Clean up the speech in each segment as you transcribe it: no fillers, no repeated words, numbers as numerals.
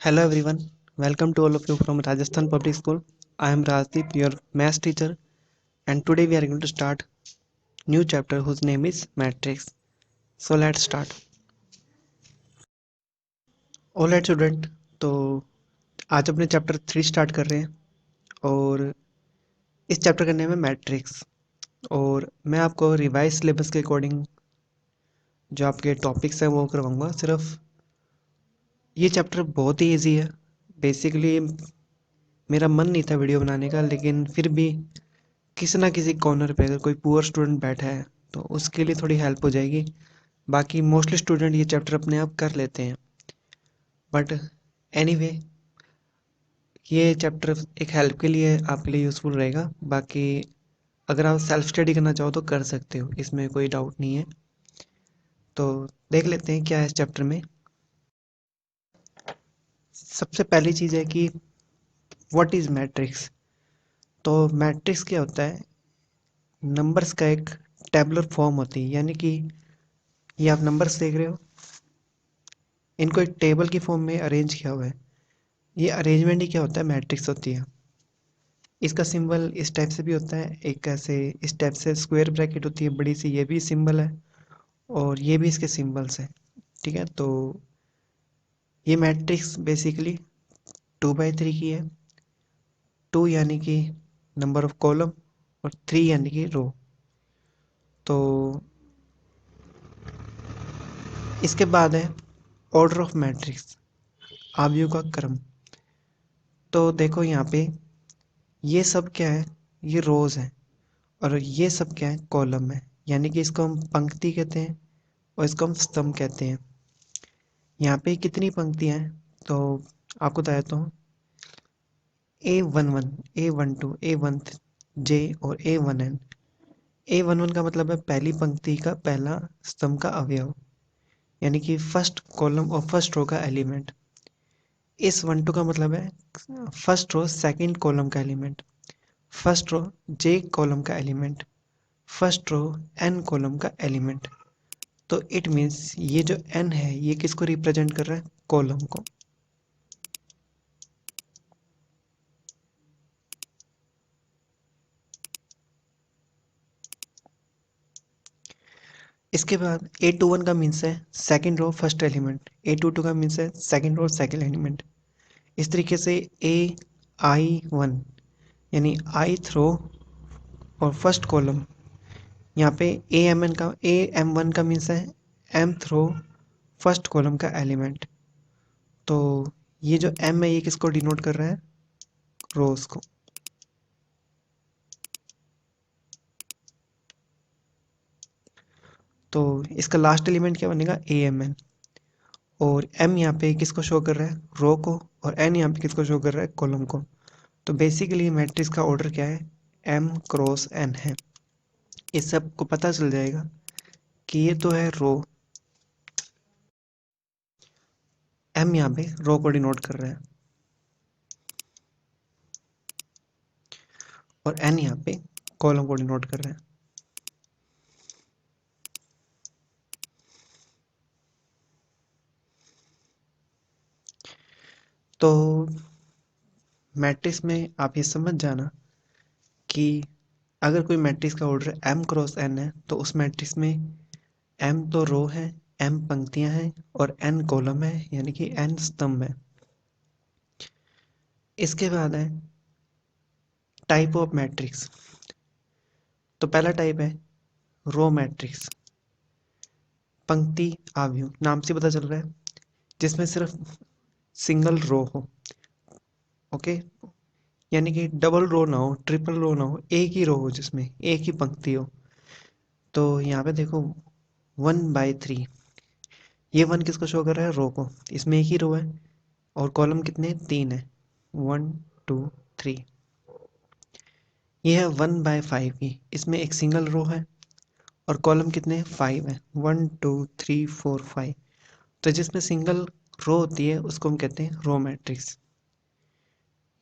Hello everyone, welcome to all of you from Rajasthan Public School. I am Rajdeep, your maths teacher, and today we are going to start new chapter whose name is Matrix. So let's start. Alright student, तो आज अपने chapter 3 start कर रहे हैं और इस chapter का name है मैट्रिक्स। और मैं आपको रिवाइज सिलेबस के अकॉर्डिंग जो आपके टॉपिक्स हैं वो करवाऊंगा। सिर्फ ये चैप्टर बहुत ही इजी है। बेसिकली मेरा मन नहीं था वीडियो बनाने का, लेकिन फिर भी किसी ना किसी कॉर्नर पे अगर कोई पुअर स्टूडेंट बैठा है तो उसके लिए थोड़ी हेल्प हो जाएगी। बाकी मोस्टली स्टूडेंट ये चैप्टर अपने आप कर लेते हैं, बट एनीवे ये चैप्टर एक हेल्प के लिए आपके लिए यूज़फुल रहेगा। बाकी अगर आप सेल्फ स्टडी करना चाहो तो कर सकते हो, इसमें कोई डाउट नहीं है। तो देख लेते हैं क्या है इस चैप्टर में। सबसे पहली चीज़ है कि व्हाट इज़ मैट्रिक्स। तो मैट्रिक्स क्या होता है? नंबर्स का एक टेबुलर फॉर्म होती है, यानी कि ये आप नंबर्स देख रहे हो, इनको एक टेबल की फॉर्म में अरेंज किया हुआ है। ये अरेंजमेंट ही क्या होता है? मैट्रिक्स होती है। इसका सिंबल इस टाइप से भी होता है, एक ऐसे इस टाइप से स्क्वायर ब्रैकेट होती है बड़ी सी, ये भी सिंबल है और ये भी इसके सिंबल्स हैं। ठीक है, तो ये मैट्रिक्स बेसिकली 2 by 3 की है। 2 यानी कि नंबर ऑफ कॉलम और 3 यानी कि रो। तो इसके बाद है ऑर्डर ऑफ मैट्रिक्स, आव्यूह का क्रम। तो देखो यहाँ पे ये सब क्या है? ये रोज हैं और ये सब क्या है? कॉलम है। यानी कि इसको हम पंक्ति कहते हैं और इसको हम स्तंभ कहते हैं। यहाँ पे कितनी पंक्तियाँ हैं? तो आपको बता देता हूँ, A11, A12, A1J और A1N। A11 का मतलब है पहली पंक्ति का पहला स्तंभ का अवयव, यानी कि फर्स्ट कॉलम और फर्स्ट रो का एलिमेंट। इस 12 का मतलब है फर्स्ट रो सेकंड कॉलम का element, first row J column का element, first row N column का एलिमेंट। तो इट मीन्स ये जो N है ये किसको रिप्रेजेंट कर रहा है? कॉलम को। इसके बाद A21 का मीन्स है second row first element, A22 का मीन्स है सेकंड रो सेकंड एलिमेंट। इस तरीके से AI1 यानी ith रो और फर्स्ट कॉलम। यहाँ पे AM1 का मीन्स है mth रो फर्स्ट कॉलम का एलिमेंट। तो ये जो M है ये किसको डिनोट कर रहा है? रोज को। तो इसका लास्ट एलिमेंट क्या बनेगा? AMN। और M यहाँ पे किसको शो कर रहा है? रो को। और N यहाँ पे किसको शो कर रहा है? कॉलम को। तो बेसिकली मैट्रिक्स का ऑर्डर क्या है? M क्रॉस N है। इससे आपको पता चल जाएगा कि ये तो है रो, M यहाँ पे रो को डिनोट कर रहा है और N यहाँ पे कॉलम को डिनोट कर रहा है। तो मैट्रिक्स में आप ये समझ जाना कि अगर कोई मैट्रिक्स का ऑर्डर M क्रॉस N है तो उस मैट्रिक्स में M तो रो है, M पंक्तियां हैं और N कॉलम है, यानी कि N स्तंभ है। इसके बाद है टाइप ऑफ मैट्रिक्स। तो पहला टाइप है रो मैट्रिक्स, पंक्ति आव्यूह, नाम से पता चल रहा है, जिसमें सिर्फ सिंगल रो हो। ओके, यानी कि डबल रो ना हो, ट्रिपल रो ना हो, एक ही रो हो जिसमें एक ही पंक्ति हो। तो यहाँ पे देखो 1 by 3, ये 1 किसको शो कर रहा है? रो को। इसमें एक ही रो है और कॉलम कितने? 3 है, 1 2 3। ये है 1 by 5 की, इसमें एक सिंगल रो है और कॉलम कितने? 5 है, 1 2 3 4 5। तो जिसमें सिंगल रो होती है उसको हम कहते हैं रो मैट्रिक्स।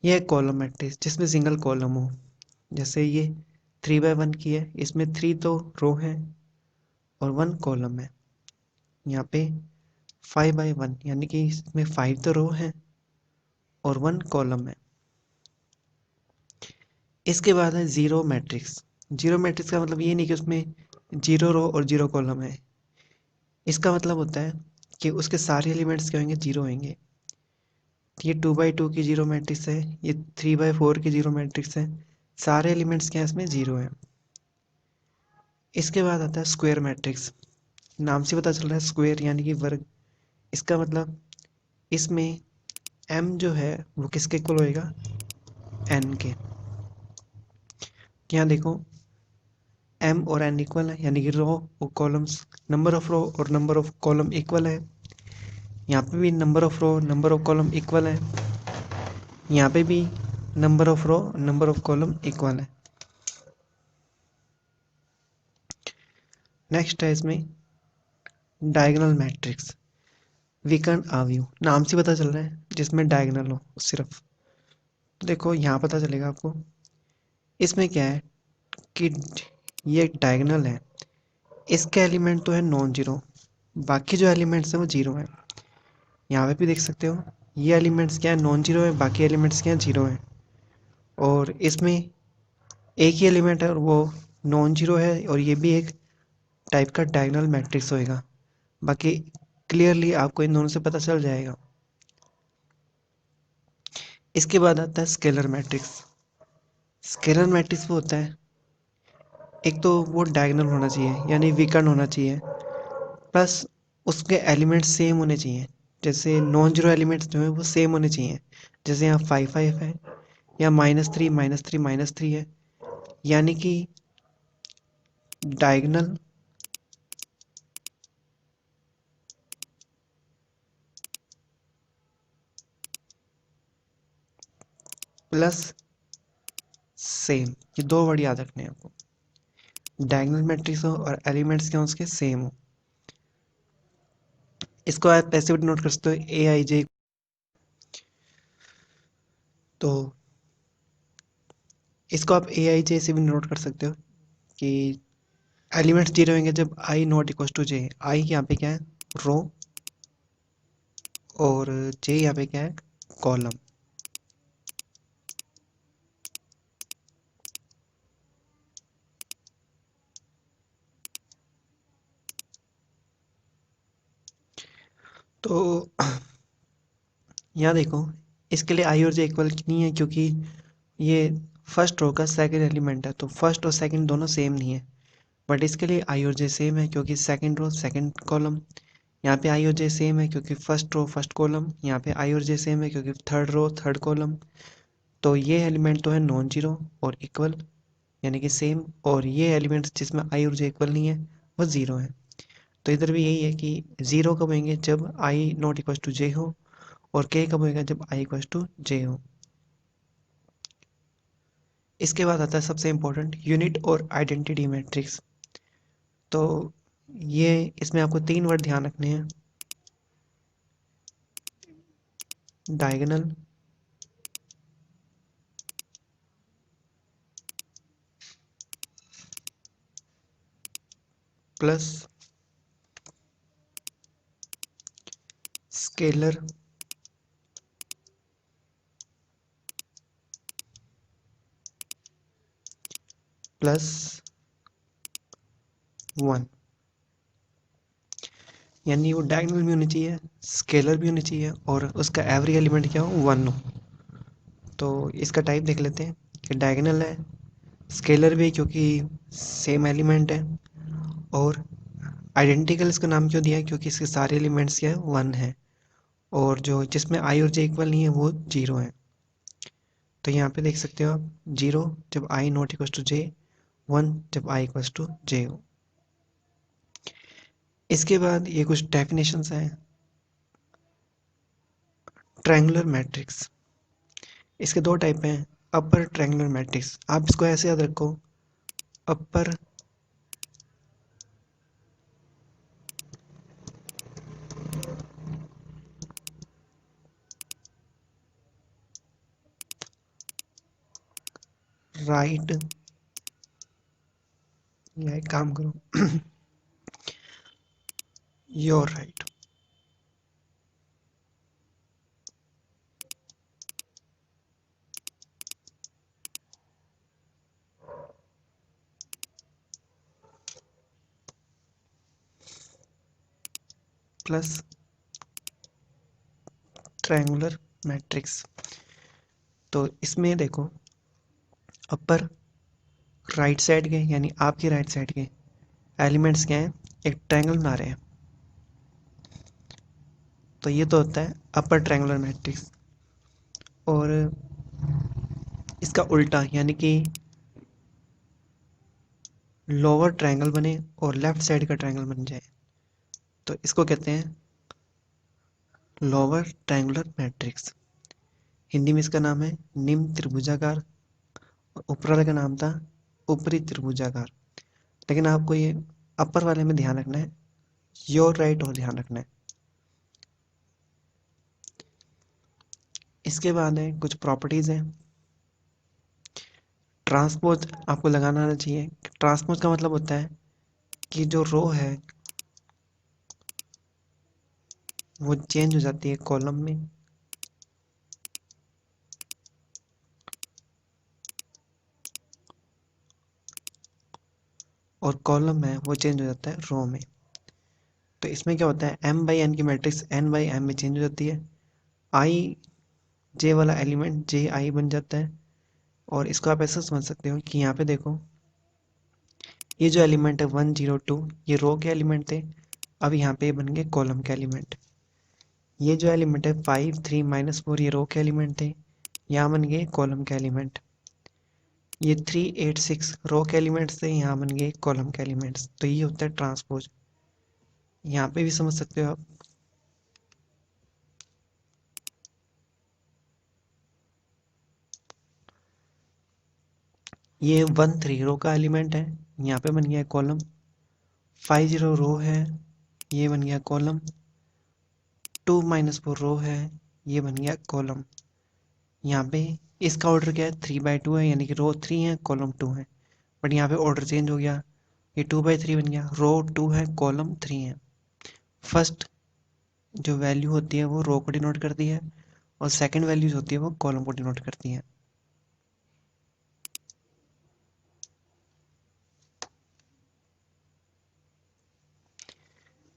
ये है कॉलम मैट्रिक्स जिसमें सिंगल कॉलम हो, जैसे ये 3 by 1 की है, इसमें 3 तो रो है और 1 कॉलम है। यहाँ पे 5 by 1 यानी कि इसमें 5 तो रो है और 1 कॉलम है। इसके बाद है जीरो मैट्रिक्स। जीरो मैट्रिक्स का मतलब ये नहीं कि उसमें 0 रो और 0 कॉलम है। इसका मतलब होता है कि उसके सारे एलिमेंट्स क्या होंगे, 0 होंगे। ये 2 by 2 की जीरो मैट्रिक्स है, ये 3 by 4 की जीरो मैट्रिक्स है। सारे एलिमेंट्स क्या है इसमें, 0 है। इसके बाद आता है स्क्वायर मैट्रिक्स। नाम से पता चल रहा है स्क्वायर यानी कि वर्ग। इसका मतलब इसमें m जो है वो किसके इक्वल होएगा, n के। यहाँ देखो m और n इक्वल है, यानी कि रो और कॉलम्स, नंबर ऑफ रो और नंबर ऑफ कॉलम इक्वल है। यहाँ पे भी number of row number of column equal है। यहाँ पे भी number of row number of column equal है। नेक्स्ट है इसमें डायगोनल मैट्रिक्स, विकर्ण आव्यूह। नाम से पता चल रहा है जिसमें डायगोनल हो सिर्फ। तो देखो यहाँ पता चलेगा आपको, इसमें क्या है कि ये एक डायगोनल है। इसका एलिमेंट तो है नॉन जीरो, बाकी जो एलिमेंट्स हैं वो जीरो हैं। यहाँ पे भी देख सकते हो ये एलिमेंट्स क्या है, नॉन जीरो है, बाकी एलिमेंट्स क्या है, जीरो है। और इसमें एक ही एलिमेंट है और वो नॉन जीरो है, और ये भी एक टाइप का डायगोनल मैट्रिक्स होएगा। बाकी क्लियरली आपको इन दोनों से पता चल जाएगा। इसके बाद आता है स्केलर मैट्रिक्स। स्केलर मैट्रिक्स वो होता है, एक तो वो डायगोनल होना चाहिए यानी विकर्ण होना चाहिए, प्लस उसके एलिमेंट्स सेम होने चाहिए। जैसे नॉन जीरो एलिमेंट्स जो हैं वो सेम होने चाहिए। जैसे यहाँ 5 5 है, या -3 -3 -3 है, यानी कि डायगोनल प्लस सेम, ये दो वर्ड याद रखने हैं आपको। डायगोनल मैट्रिक्स हो और एलिमेंट्स क्या हो उसके सेम हो। इसको आप ऐसे भी नोट कर सकते हो, ए आई जे। तो इसको आप ए आई जे से भी नोट कर सकते हो कि एलिमेंट्स जीरो होंगे जब आई नॉट इक्वल टू जे। आई यहाँ पे क्या है, रो, और जे यहाँ पे क्या है, कॉलम। तो यहाँ देखो, इसके लिए आई और जे इक्वल नहीं है क्योंकि ये फर्स्ट रो का सेकंड एलिमेंट है, तो फर्स्ट और सेकंड दोनों सेम नहीं है। बट इसके लिए आई और जे सेम है क्योंकि सेकंड रो सेकंड कॉलम। यहाँ पे आई और जे सेम है क्योंकि फर्स्ट रो फर्स्ट कॉलम। यहाँ पे आई और जे सेम है क्योंकि थर्ड रो थर्ड कॉलम। तो ये एलिमेंट तो है नॉन जीरो और इक्वल, यानी कि सेम। और ये एलिमेंट्स जिसमें आई और जे इक्वल नहीं है वो ज़ीरो है। तो इधर भी यही है कि ज़ीरो कब होंगे, जब आई नॉट इक्वल टू जे हो, और के कब होएगा, जब आई इक्वल टू जे हो। इसके बाद आता है सबसे इम्पोर्टेंट, यूनिट और आइडेंटिटी मैट्रिक्स। तो ये इसमें आपको तीन वर्ड ध्यान रखने हैं, डायगोनल, प्लस स्केलर, प्लस 1। यानी वो डायगोनल भी होनी चाहिए, स्केलर भी होनी चाहिए, और उसका एवरी एलिमेंट क्या हो, 1 हो। तो इसका टाइप देख लेते हैं कि डायगोनल है, स्केलर भी क्योंकि सेम एलिमेंट है, और आइडेंटिकल इसका नाम क्यों दिया है, क्योंकि इसके सारे एलिमेंट्स क्या है, 1 है। और जो जिसमें आई और जे इक्वल नहीं है वो 0 है। तो यहाँ पे देख सकते हो आप, 0 जब आई नॉट इक्वल टू जे, 1 जब आई इक्वल टू जे हो। इसके बाद ये कुछ डेफिनेशंस हैं। ट्रायंगुलर मैट्रिक्स, इसके दो टाइप हैं, अपर ट्रायंगुलर मैट्रिक्स। आप इसको ऐसे याद रखो, अपर राइट, या एक काम करो, your right. Plus triangular matrix. तो इसमें देखो, अपर राइट साइड के यानी आपकी राइट साइड के एलिमेंट्स क्या हैं, एक ट्रायंगल बना रहे हैं, तो ये तो होता है अपर ट्रायंगुलर मैट्रिक्स। और इसका उल्टा यानी कि लोअर ट्रायंगल बने और लेफ्ट साइड का ट्रायंगल बन जाए, तो इसको कहते हैं लोअर ट्रायंगुलर मैट्रिक्स। हिंदी में इसका नाम है निम्न त्रिभुजाकार, और ऊपर वाले का नाम था ऊपरी त्रिभुजाकार। लेकिन आपको ये अपर वाले में ध्यान रखना है, योर राइट और ध्यान रखना है। इसके बाद है कुछ प्रॉपर्टीज़ हैं। ट्रांसपोज आपको लगाना आना चाहिए। ट्रांसपोज का मतलब होता है कि जो रो है वो चेंज हो जाती है कॉलम में, और कॉलम है वो चेंज हो जाता है रो में। तो इसमें क्या होता है, एम बाई एन की मैट्रिक्स एन बाई एम में चेंज हो जाती है। आई जे वाला एलिमेंट जे आई बन जाता है। और इसको आप ऐसा समझ सकते हो कि यहाँ पे देखो, ये जो एलिमेंट है 1 0 2 ये रो के एलिमेंट थे, अब यहाँ पे बन गए कॉलम के एलिमेंट। ये जो एलिमेंट है 5 3 - 4 ये रो के एलिमेंट थे, यहाँ बन गए कॉलम के एलिमेंट। ये 3 8 6 रो के एलिमेंट्स थे, यहाँ बन गए कॉलम के एलिमेंट्स। तो ये होता है ट्रांसपोज। यहाँ पे भी समझ सकते हो आप। ये 1 3 रो का एलिमेंट है, यहाँ पे बन गया कॉलम। 5 0 रो है, ये बन गया कॉलम। 2 - 4 रो है, ये बन गया कॉलम। यहाँ पे इसका ऑर्डर क्या है, 3/2 है, यानी कि रो 3 है कॉलम 2 है। बट यहाँ पे ऑर्डर चेंज हो गया, ये 2/3 बन गया, रो 2 है कॉलम 3 है। फर्स्ट जो वैल्यू होती है वो रो को डिनोट करती है, और सेकंड वैल्यूज होती है वो कॉलम को डिनोट करती है।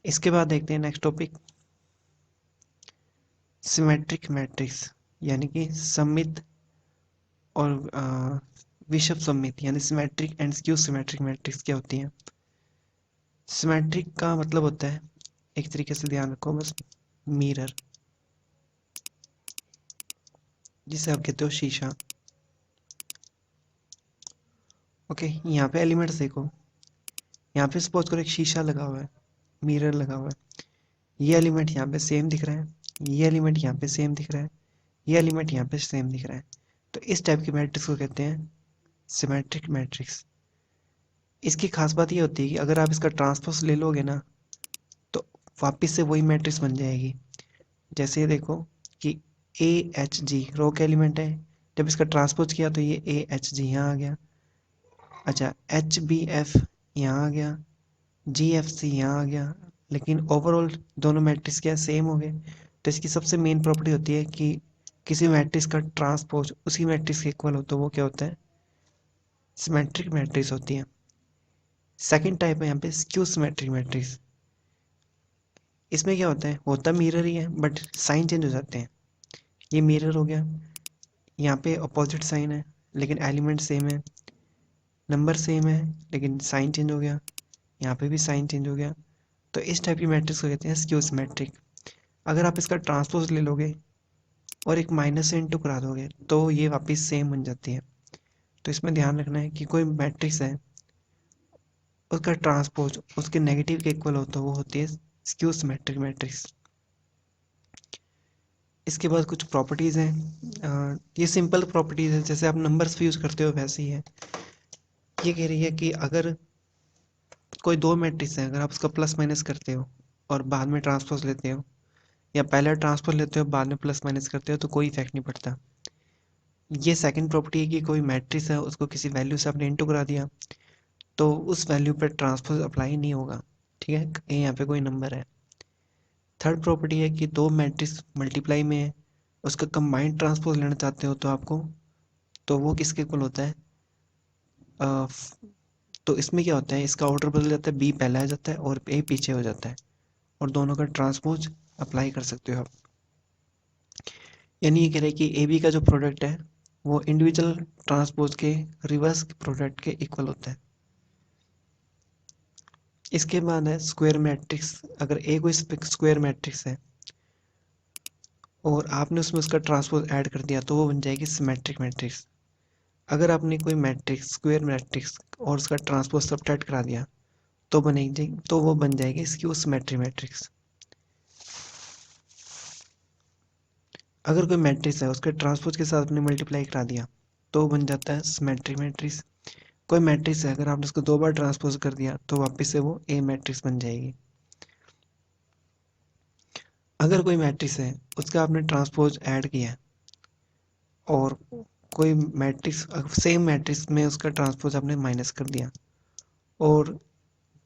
इसके बाद देखते हैं नेक्स्ट टॉपिक, सिमेट्रिक मैट्रिक्स, यानी कि सममित और विषम सममित, यानी symmetric and skew symmetric matrix क्या होती हैं। सिमेट्रिक का मतलब होता है, एक तरीके से ध्यान रखो बस, मिरर, जिसे आप कहते हो शीशा। ओके, यहाँ पे एलिमेंट्स देखो, यहाँ पे सपोज करो एक शीशा लगा हुआ है, मिरर लगा हुआ है। ये एलिमेंट यहाँ पे सेम दिख रहा है, ये एलिमेंट यहाँ पे सेम दिख रहा है, ये एलिमेंट यहाँ पे सेम दिख रहा है। तो इस टाइप की मैट्रिक्स को कहते हैं सिमेट्रिक मैट्रिक्स। इसकी खास बात ये होती है कि अगर आप इसका ट्रांसपोज ले लोगे ना, तो वापस से वही मैट्रिक्स बन जाएगी। जैसे ये देखो कि ए एच जी रो का एलिमेंट है, जब इसका ट्रांसपोज किया तो ये ए एच जी यहाँ आ गया। अच्छा, एच बी एफ यहाँ आ गया, जी एफ सी यहाँ आ गया। लेकिन ओवरऑल दोनों मैट्रिक्स क्या सेम हो गए। तो इसकी सबसे मेन प्रॉपर्टी होती है कि किसी मैट्रिक्स का ट्रांसपोज उसी मैट्रिक्स के इक्वल हो, तो वो क्या होता है, सिमेट्रिक मैट्रिक्स होती है। सेकंड टाइप है यहाँ पे स्क्यू सिमेट्रिक मैट्रिक्स। इसमें क्या होता है मिरर ही है, बट साइन चेंज हो जाते हैं। ये मिरर हो गया, यहाँ पे अपोजिट साइन है लेकिन एलिमेंट सेम है, नंबर सेम है लेकिन साइन चेंज हो गया, यहाँ पे भी साइन चेंज हो गया। तो इस टाइप की मैट्रिक्स को कहते हैं स्क्यू सिमेट्रिक। अगर आप इसका ट्रांसपोज ले लोगे और एक माइनस से इंटू करा दोगे तो ये वापस सेम बन जाती है। तो इसमें ध्यान रखना है कि कोई मैट्रिक्स है, उसका ट्रांसपोज उसके नेगेटिव के इक्वल हो तो वो होती है स्क्यू सिमेट्रिक मैट्रिक्स। इसके बाद कुछ प्रॉपर्टीज़ हैं, ये सिंपल प्रॉपर्टीज़ है, जैसे आप नंबर्स भी यूज़ करते हो वैसे ही है। ये कह रही है कि अगर कोई दो मैट्रिक्स है, अगर आप उसका प्लस माइनस करते हो और बाद में ट्रांसपोज लेते हो, या पहले ट्रांसपोज लेते हो बाद में प्लस माइनस करते हो, तो कोई इफेक्ट नहीं पड़ता। ये सेकंड प्रॉपर्टी है कि कोई मैट्रिक्स है उसको किसी वैल्यू से आपने इंटू करा दिया तो उस वैल्यू पर ट्रांसपोज अप्लाई नहीं होगा। ठीक है, कहीं यहाँ पे कोई नंबर है। थर्ड प्रॉपर्टी है कि दो मैट्रिक्स मल्टीप्लाई में है, उसका कंबाइंड ट्रांसपोज लेना चाहते हो तो आपको, तो वो किसके इक्वल होता है, तो इसमें क्या होता है, इसका ऑर्डर बदल जाता है, बी पहला आ जाता है और ए पीछे हो जाता है। और दोनों का ट्रांसपोज अप्लाई कर सकते हो आप। यानी ये कह रहे हैं कि ए बी का जो प्रोडक्ट है वो इंडिविजुअल ट्रांसपोज के रिवर्स प्रोडक्ट के इक्वल होता है। इसके बाद है स्क्वायर मैट्रिक्स। अगर ए कोई स्क्वायर मैट्रिक्स है और आपने उसमें उसका ट्रांसपोज ऐड कर दिया तो वो बन जाएगी सिमेट्रिक मैट्रिक्स। अगर आपने कोई मैट्रिक्स स्क्वायर मैट्रिक्स और उसका ट्रांसपोज सब्ट्रैक्ट करा दिया तो बनेगी, तो वो बन जाएगी स्क्यू सिमेट्री मैट्रिक्स। अगर कोई मैट्रिक्स है उसके ट्रांसपोज के साथ आपने मल्टीप्लाई करा दिया तो बन जाता है सिमेट्री मैट्रिक्स। कोई मैट्रिक्स है अगर आपने उसको 2 बार ट्रांसपोज कर दिया तो वापस से वो ए मैट्रिक्स बन जाएगी। अगर कोई मैट्रिक्स है उसका आपने ट्रांसपोज ऐड किया है और कोई मैट्रिक्स सेम मैट्रिक्स में उसका ट्रांसपोज आपने माइनस कर दिया और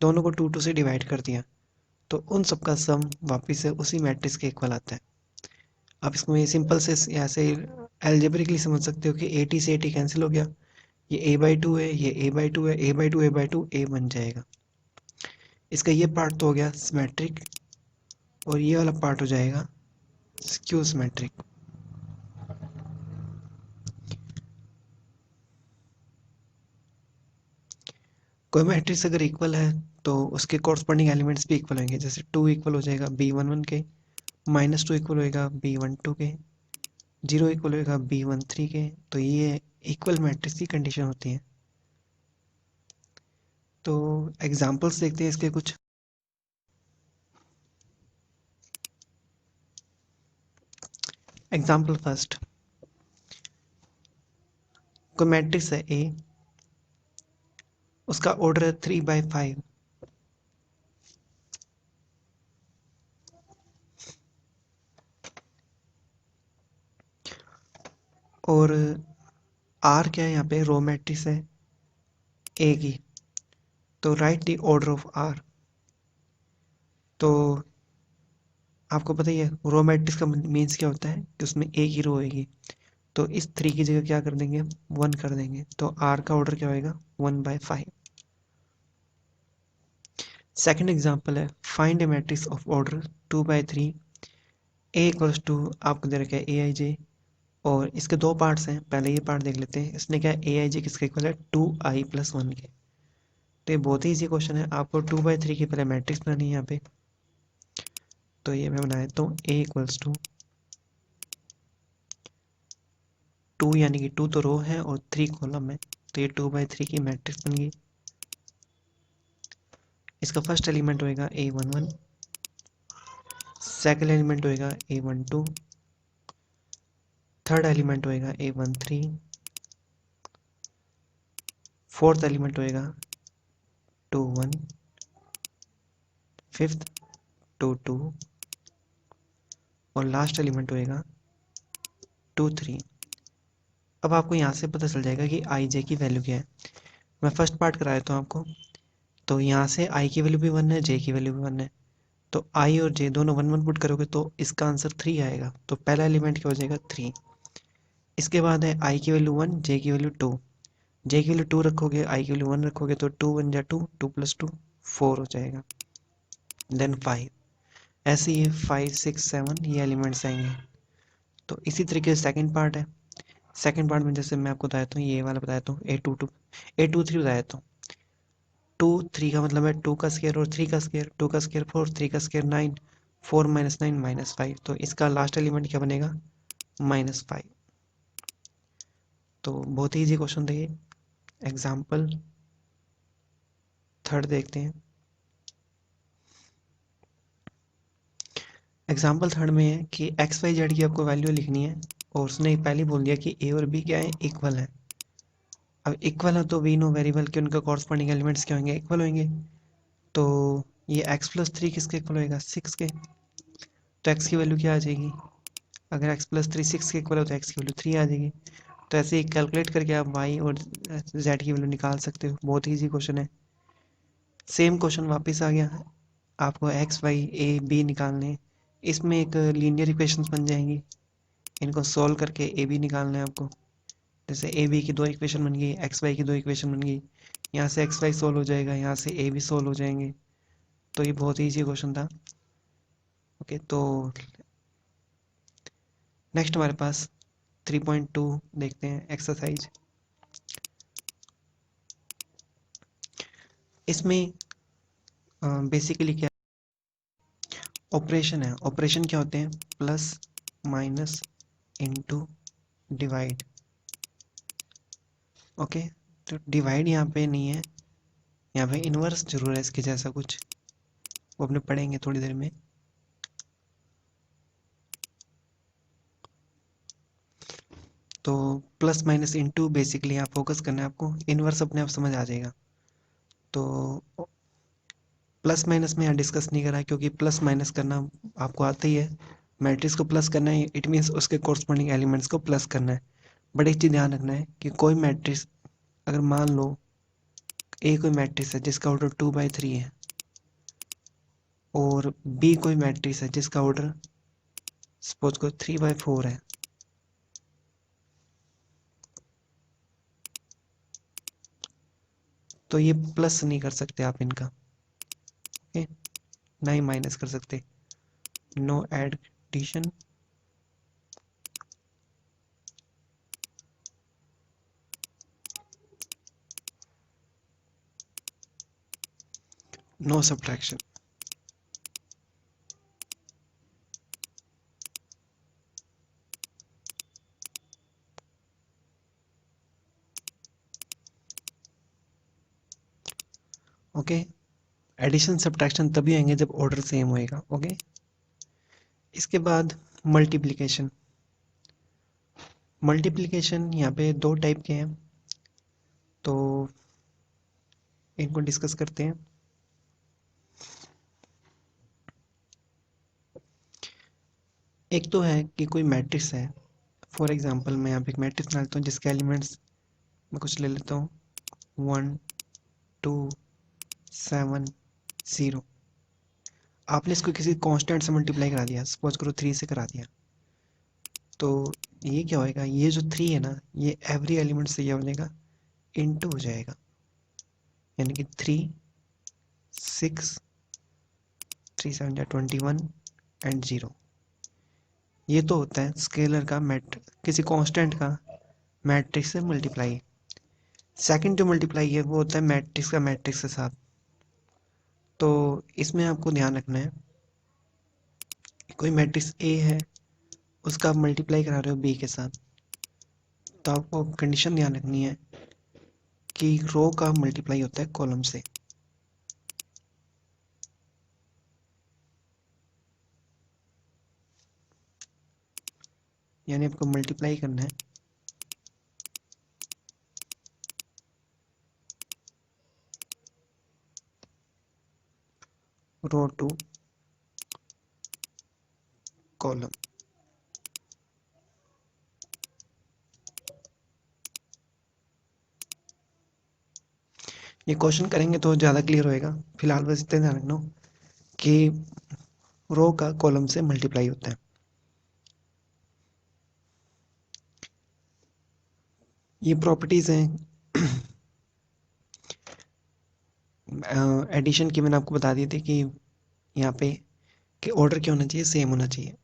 दोनों को 2 से डिवाइड कर दिया तो उन सब का सम वापस से उसी मैट्रिक्स के इक्वल आता है। आप इसको ये सिंपल से ऐसे एल्जेब्रिकली समझ सकते हो कि 80 से 80 कैंसिल हो गया, ये a/2 है, ये a/2 है, a/2 a/2 a बन जाएगा। इसका ये पार्ट तो हो गया सिमेट्रिक और ये वाला पार्ट हो जाएगा स्क्यू सिमेट्रिक। कोई मैट्रिक्स अगर इक्वल है तो उसके कॉरस्पॉन्डिंग एलिमेंट्स भी इक्वल होंगे। जैसे 2 इक्वल हो जाएगा b11 के, -2 इक्वल होएगा b12 के, 0 इक्वल होएगा b13 के। तो ये इक्वल मैट्रिक्स की कंडीशन होती है। तो एग्जांपल्स देखते हैं इसके कुछ। एग्जांपल फर्स्ट, कोई मैट्रिक्स है ए, उसका ऑर्डर है 3/5 और आर क्या है, यहाँ पे रो मैट्रिक्स है ए की। तो write the order of R. तो आपको पता ही है रो मैट्रिक्स का मीन्स क्या होता है कि उसमें एक ही रो होगी। तो इस 3 की जगह क्या कर देंगे, 1 कर देंगे। तो आर का ऑर्डर क्या होएगा, 1/5। सेकेंड एग्जाम्पल है, find a matrix of order 2/3 A equals to, आपको दे रखा है ए आई जे और इसके 2 पार्ट्स हैं। पहले ये पार्ट देख लेते हैं। इसने क्या ए आई जे किसके इक्वल है, 2i+1 के। तो ये बहुत ही ईजी क्वेश्चन है। आपको 2/3 की पहले मैट्रिक्स बनानी है यहाँ पे। तो ये मैं बना देता हूँ ए इक्वल्स टू 2, यानी कि 2 तो रो है और 3 कॉलम है। तो ये 2/3 की मैट्रिक्स बन गई। इसका फर्स्ट एलिमेंट होएगा a11, सेकेंड एलिमेंट होएगा a12, थर्ड एलिमेंट होएगा a13, फोर्थ एलिमेंट होएगा 21, फिफ्थ 22 और लास्ट एलिमेंट होएगा 23। अब आपको यहाँ से पता चल जाएगा कि आई जे की वैल्यू क्या है। मैं फर्स्ट पार्ट करा देता हूँ आपको। तो यहाँ से आई की वैल्यू भी 1 है, जे की वैल्यू भी 1 है। तो आई और जे दोनों 1 1 पुट करोगे तो इसका आंसर 3 आएगा। तो पहला एलिमेंट क्या हो जाएगा, 3। इसके बाद है आई की वैल्यू 1, जे की वैल्यू 2। जे की वैल्यू 2 रखोगे, आई की वैल्यू 1 रखोगे तो 2 1 जा 2, 2 + 2 4 हो जाएगा। देन 5, ऐसे ही 5 6 7 ये एलिमेंट्स आएंगे। तो इसी तरीके से सेकंड पार्ट है। सेकंड पार्ट में जैसे मैं आपको बता देता हूँ, ये वाला बता देता हूँ, A23 बता देता हूँ। 2 3 का मतलब है 2 का स्क्वायर और 3 का स्क्वायर, 2 का स्क्वायर 4, 3 का स्क्वायर 9, 4 - 9 -5। तो इसका लास्ट एलिमेंट क्या बनेगा, -5। तो बहुत ही ईजी क्वेश्चन था ये। एग्जाम्पल थर्ड देखते हैं। एग्जाम्पल थर्ड में है कि एक्स वाई जेड की आपको वैल्यू लिखनी है और उसने पहले बोल दिया कि ए और बी क्या है, इक्वल है। अब इक्वल है तो वी नो वेरी वेल कि उनका कॉरस्पॉन्डिंग एलिमेंट्स क्या होंगे, इक्वल होंगे। तो ये x+3 किसके इक्वल होएगा, 6 के। तो x की वैल्यू क्या आ जाएगी, अगर x+3 6 के इक्वल हो तो x की वैल्यू 3 आ जाएगी। तो ऐसे ही कैलकुलेट करके आप y और z की वैल्यू निकाल सकते हो। बहुत ही ईजी क्वेश्चन है। सेम क्वेश्चन वापस आ गया, आपको x y a b निकालने हैं। इसमें एक लीनियर इक्वेशंस बन जाएंगी, इनको सॉल्व करके ए बी निकालना है आपको। जैसे ए बी की 2 इक्वेशन बन गई, एक्स वाई की 2 इक्वेशन बन गई। यहाँ से एक्स वाई सॉल्व हो जाएगा, यहाँ से ए बी सॉल्व हो जाएंगे। तो ये बहुत ही ईजी क्वेश्चन था। ओके, तो नेक्स्ट हमारे पास 3.2 देखते हैं एक्सरसाइज। इसमें बेसिकली क्या ऑपरेशन है, ऑपरेशन क्या होते हैं, plus minus into divide. Okay, तो डिवाइड यहाँ पे नहीं है, यहाँ पे इन्वर्स जरूर है इसके जैसा कुछ, वो अपने पढ़ेंगे थोड़ी देर में। तो प्लस माइनस इनटू बेसिकली यहाँ फोकस करना है आपको, इन्वर्स अपने आप समझ आ जाएगा। तो प्लस माइनस में यहाँ डिस्कस नहीं करा क्योंकि प्लस माइनस करना आपको आता ही है, मैट्रिक्स को प्लस करना है इट मीन्स उसके कोरस्पॉन्डिंग एलिमेंट्स को प्लस करना है। बट एक चीज़ ध्यान रखना है कि कोई मैट्रिक्स, अगर मान लो ए कोई मैट्रिक्स है जिसका ऑर्डर 2/3 है और बी कोई मैट्रिक्स है जिसका ऑर्डर सपोज को 3/4 है, तो ये प्लस नहीं कर सकते आप इनका, ओके, ना ही माइनस कर सकते, no addition, no subtraction. Okay, addition subtraction तभी आएंगे जब ऑर्डर सेम होएगा। ओके, इसके बाद मल्टीप्लिकेशन। मल्टीप्लिकेशन यहाँ पे दो टाइप के हैं, तो इनको डिस्कस करते हैं। एक तो है कि कोई मैट्रिक्स है, फॉर एग्जांपल मैं यहाँ पे एक मैट्रिक्स बना लेता हूँ जिसके एलिमेंट्स मैं कुछ ले लेता हूँ 1 2 7 0। आपने इसको किसी कांस्टेंट से मल्टीप्लाई करा दिया, सपोज करो 3 से करा दिया, तो ये क्या होएगा, ये जो 3 है ना, ये एवरी एलिमेंट से ये हो जाएगा इनटू हो जाएगा, यानी कि 3 6 3 7 21 एंड 0। ये तो होता है स्केलर का किसी कांस्टेंट का मैट्रिक्स से मल्टीप्लाई। सेकंड जो मल्टीप्लाई है वो होता है मैट्रिक्स का मैट्रिक्स के साथ। तो इसमें आपको ध्यान रखना है कि कोई मैट्रिक्स ए है, उसका आप मल्टीप्लाई करा रहे हो बी के साथ, तो आपको कंडीशन ध्यान रखनी है कि रो का मल्टीप्लाई होता है कॉलम से। यानी आपको मल्टीप्लाई करना है रो टू कॉलम। ये क्वेश्चन करेंगे तो ज़्यादा क्लियर होएगा, फिलहाल बस इतना ध्यान रखना कि रो का कॉलम से मल्टीप्लाई होता है। ये प्रॉपर्टीज़ हैं एडिशन की, मैंने आपको बता दी थी कि यहाँ पे कि ऑर्डर क्या होना चाहिए, सेम होना चाहिए।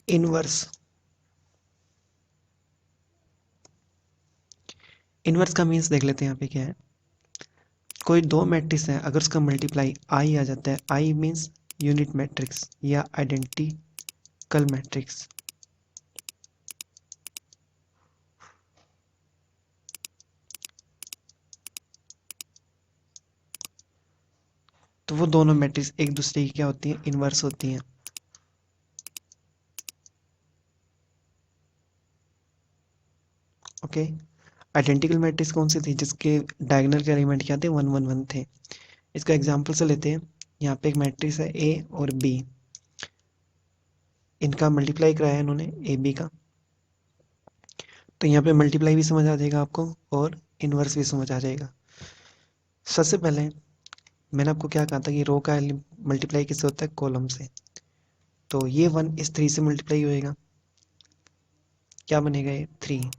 इनवर्स, इनवर्स का मीन्स देख लेते हैं यहाँ पे क्या है। कोई दो मैट्रिक्स है, अगर उसका मल्टीप्लाई आई आ जाता है, आई मीन्स यूनिट मैट्रिक्स या आइडेंटिकल मैट्रिक्स, तो वो दोनों मैट्रिक्स एक दूसरे की क्या होती हैं, इनवर्स होती हैं। ओके, आइडेंटिकल मैट्रिक्स कौन सी थी, जिसके डायगोनल के एलिमेंट क्या थे, 1 1 1 थे। इसका एग्जांपल से लेते हैं, यहाँ पे एक मैट्रिक्स है ए और बी, इनका मल्टीप्लाई कराया है इन्होंने ए बी का, तो यहाँ पे मल्टीप्लाई भी समझ आ जाएगा आपको और इनवर्स भी समझ आ जाएगा। सबसे पहले मैंने आपको क्या कहा था कि रो का मल्टीप्लाई किससे होता है, कॉलम से। तो ये 1 इस 3 से मल्टीप्लाई होएगा, क्या बनेगा, ये 3,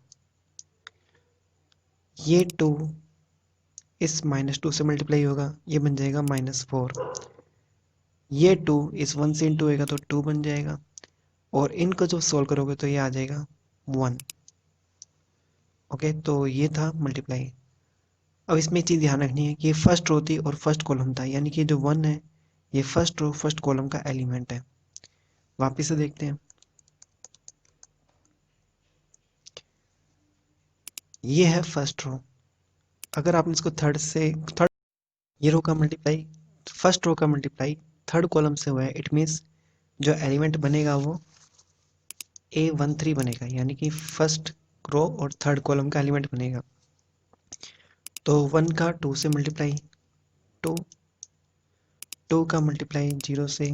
ये 2 इस -2 से मल्टीप्लाई होगा, ये बन जाएगा -4। ये 2 इस 1 से इंटू होएगा तो 2 बन जाएगा, और इनको जब सोल्व करोगे तो ये आ जाएगा 1। ओके, तो ये था मल्टीप्लाई। अब इसमें एक चीज़ ध्यान रखनी है कि ये फर्स्ट रो थी और फर्स्ट कॉलम था, यानी कि जो 1 है ये फर्स्ट रो फर्स्ट कॉलम का एलिमेंट है। वापिस से देखते हैं, ये है फर्स्ट रो। अगर आपने इसको थर्ड ये रो का मल्टीप्लाई, फर्स्ट रो का मल्टीप्लाई थर्ड कॉलम से हुआ है, इट मीन्स जो एलिमेंट बनेगा वो A13 बनेगा, यानी कि फर्स्ट रो और थर्ड कॉलम का एलिमेंट बनेगा। तो 1 का 2 से मल्टीप्लाई 2, 2 का मल्टीप्लाई 0 से